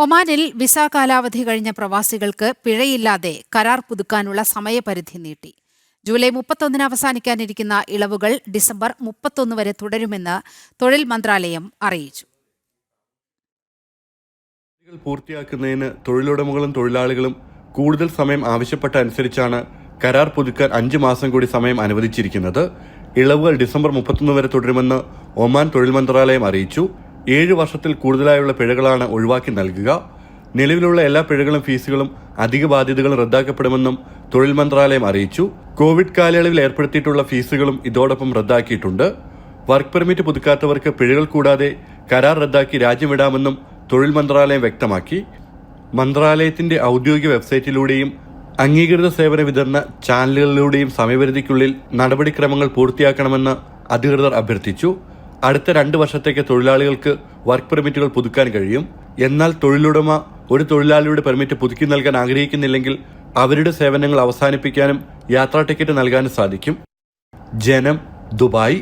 ഒമാനിൽ വിസ കാലാവധി കഴിഞ്ഞ പ്രവാസികൾക്ക് പിഴയില്ലാതെ കരാർ പുതുക്കാനുള്ള സമയപരിധി നീട്ടി. ജൂലൈ 31 അവസാനിക്കാനിരിക്കുന്ന ഇളവുകൾ ഡിസംബർ 31 വരെ തുടരുമെന്ന് തൊഴിൽ മന്ത്രാലയം അറിയിച്ചു. പൂർത്തിയാക്കുന്നതിന് തൊഴിലുടമകളും തൊഴിലാളികളും കൂടുതൽ സമയം ആവശ്യപ്പെട്ട അനുസരിച്ചാണ് കരാർ പുതുക്കാൻ 5 മാസം കൂടി സമയം അനുവദിച്ചിരിക്കുന്നത്. ഇളവുകൾ ഡിസംബർ 31 വരെ തുടരുമെന്ന് ഒമാൻ തൊഴിൽ മന്ത്രാലയം അറിയിച്ചു. 7 വർഷത്തിൽ കൂടുതലായുള്ള പിഴകളാണ് ഒഴിവാക്കി നൽകുക. നിലവിലുള്ള എല്ലാ പിഴകളും ഫീസുകളും അധിക ബാധ്യതകളും റദ്ദാക്കപ്പെടുമെന്നും തൊഴിൽ മന്ത്രാലയം അറിയിച്ചു. കോവിഡ് കാലയളവിൽ ഏർപ്പെടുത്തിയിട്ടുള്ള ഫീസുകളും ഇതോടൊപ്പം റദ്ദാക്കിയിട്ടുണ്ട്. വർക്ക് പെർമിറ്റ് പുതുക്കാത്തവർക്ക് പിഴകൾ കൂടാതെ കരാർ റദ്ദാക്കി രാജ്യം വിടാമെന്നും തൊഴിൽ മന്ത്രാലയം വ്യക്തമാക്കി. മന്ത്രാലയത്തിന്റെ ഔദ്യോഗിക വെബ്സൈറ്റിലൂടെയും അംഗീകൃത സേവന വിതരണ ചാനലുകളിലൂടെയും സമയപരിധിക്കുള്ളിൽ നടപടിക്രമങ്ങൾ പൂർത്തിയാക്കണമെന്ന് അധികൃതർ അഭ്യർത്ഥിച്ചു. അടുത്ത 2 വർഷത്തേക്ക് തൊഴിലാളികൾക്ക് വർക്ക് പെർമിറ്റുകൾ പുതുക്കാൻ കഴിയും. എന്നാൽ തൊഴിലുടമ ഒരു തൊഴിലാളിയുടെ പെർമിറ്റ് പുതുക്കി നൽകാൻ ആഗ്രഹിക്കുന്നില്ലെങ്കിൽ അവരുടെ സേവനങ്ങൾ അവസാനിപ്പിക്കാനും യാത്രാ ടിക്കറ്റ് നൽകാനും സാധിക്കും. ജനം, ദുബായ്.